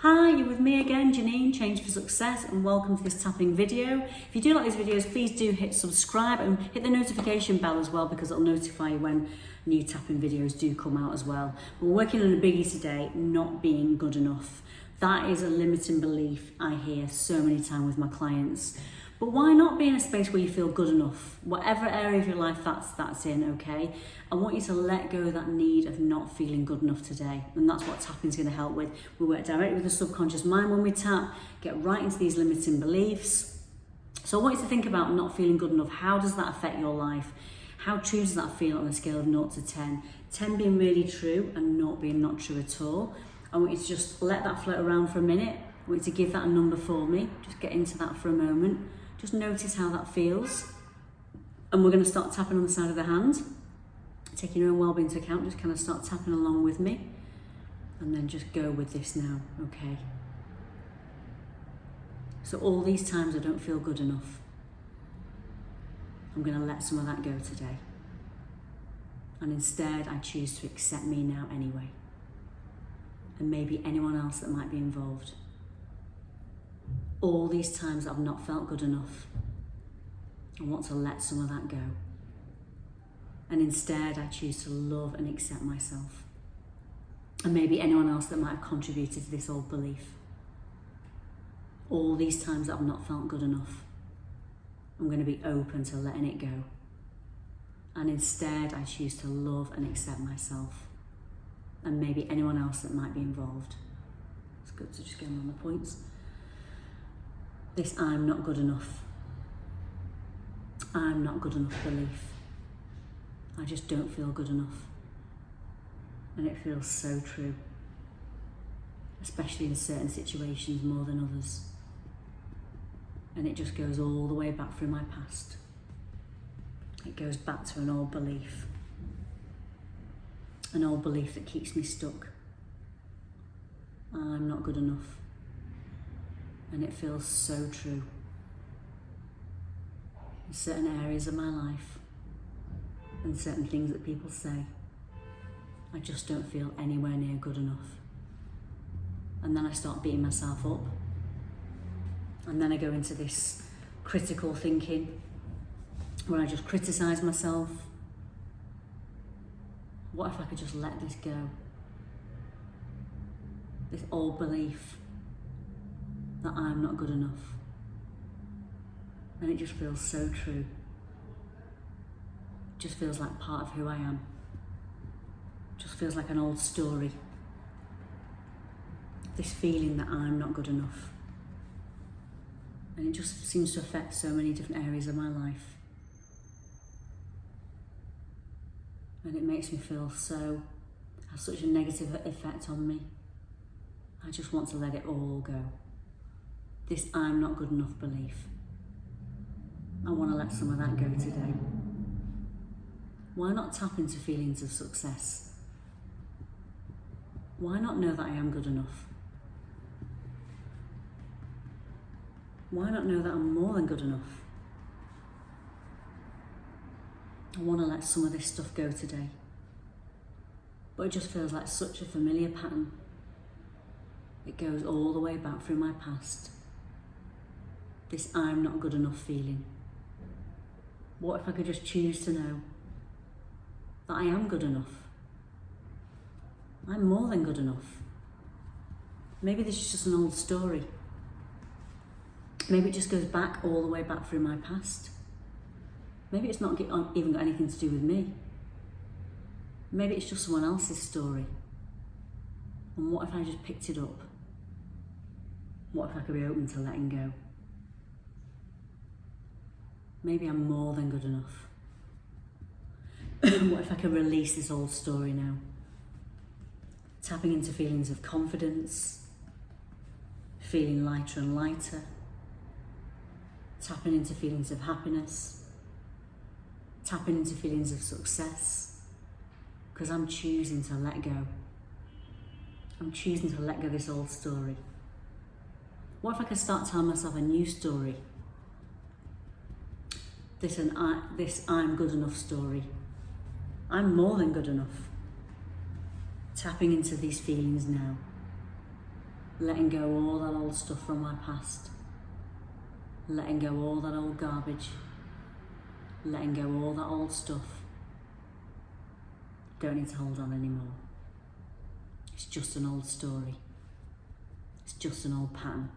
Hi, you're with me again, Janine, Change for Success, and welcome to this tapping video. If you do like these videos, please do hit subscribe and hit the notification bell as well, because it'll notify you when new tapping videos do come out as well. We're working on a biggie today, not being good enough. That is a limiting belief I hear so many times with my clients. But why not be in a space where you feel good enough? Whatever area of your life that's in, okay? I want you to let go of that need of not feeling good enough today. And that's what tapping's going to help with. We work directly with the subconscious mind when we tap, get right into these limiting beliefs. So I want you to think about not feeling good enough. How does that affect your life? How true does that feel on a scale of 0 to 10? 10 being really true and 0 being not true at all. I want you to just let that float around for a minute. I want you to give that a number for me. Just get into that for a moment. Just notice how that feels. And we're going to start tapping on the side of the hand. Taking your own wellbeing into account, just kind of start tapping along with me. And then just go with this now, okay? So all these times I don't feel good enough, I'm going to let some of that go today. And instead I choose to accept me now anyway. And maybe anyone else that might be involved. All these times I've not felt good enough, I want to let some of that go. And instead I choose to love and accept myself. And maybe anyone else that might have contributed to this old belief. All these times that I've not felt good enough, I'm going to be open to letting it go. And instead I choose to love and accept myself. And maybe anyone else that might be involved. It's good to just get on the points. This I'm not good enough. I'm not good enough belief. I just don't feel good enough. And it feels so true. Especially in certain situations more than others. And it just goes all the way back through my past. It goes back to an old belief. An old belief that keeps me stuck. I'm not good enough. And it feels so true. In certain areas of my life and certain things that people say, I just don't feel anywhere near good enough. And then I start beating myself up. And then I go into this critical thinking where I just criticize myself. What if I could just let this go? This old belief that I'm not good enough. And it just feels so true. It just feels like part of who I am. It just feels like an old story. This feeling that I'm not good enough. And it just seems to affect so many different areas of my life. And it makes me feel has such a negative effect on me. I just want to let it all go. This I'm not good enough belief. I want to let some of that go today. Why not tap into feelings of success? Why not know that I am good enough? Why not know that I'm more than good enough? I want to let some of this stuff go today. But it just feels like such a familiar pattern. It goes all the way back through my past. This I'm not good enough feeling. What if I could just choose to know that I am good enough? I'm more than good enough. Maybe this is just an old story. Maybe it just goes back all the way back through my past. Maybe it's not even got anything to do with me. Maybe it's just someone else's story. And what if I just picked it up? What if I could be open to letting go? Maybe I'm more than good enough. What if I could release this old story now? Tapping into feelings of confidence, feeling lighter and lighter, tapping into feelings of happiness, tapping into feelings of success, because I'm choosing to let go. I'm choosing to let go of this old story. What if I could start telling myself a new story? This I'm good enough story. I'm more than good enough. Tapping into these feelings now. letting go all that old stuff from my past, letting go all that old garbage, letting go all that old stuff. Don't need to hold on anymore. It's just an old story. It's just an old pattern.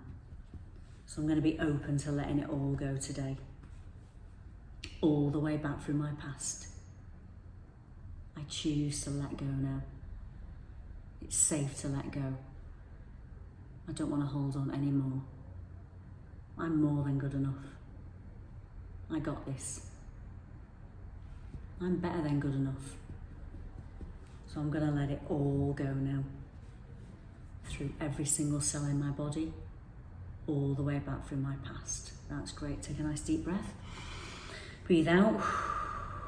So I'm going to be open to letting it all go today. All the way back through my past. I choose to let go now. It's safe to let go. I don't want to hold on anymore. I'm more than good enough. I got this. I'm better than good enough. So I'm going to let it all go now. Through every single cell in my body, all the way back through my past. That's great. Take a nice deep breath. Breathe out.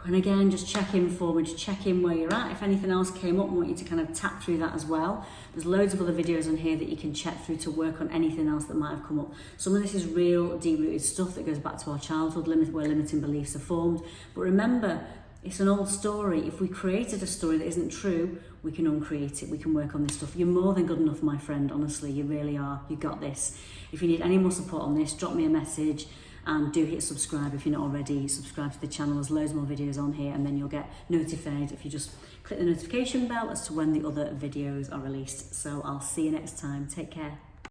And again, just check in for me, just check in where you're at. If anything else came up, I want you to kind of tap through that as well. There's loads of other videos on here that you can check through to work on anything else that might have come up. Some of this is real deep-rooted stuff that goes back to our childhood, where limiting beliefs are formed. But remember, it's an old story. If we created a story that isn't true, we can uncreate it. We can work on this stuff. You're more than good enough, my friend. Honestly, you really are. You got this. If you need any more support on this, drop me a message. And do hit subscribe if you're not already. Subscribe to the channel. There's loads more videos on here, and then you'll get notified if you just click the notification bell as to when the other videos are released. So I'll see you next time. Take care.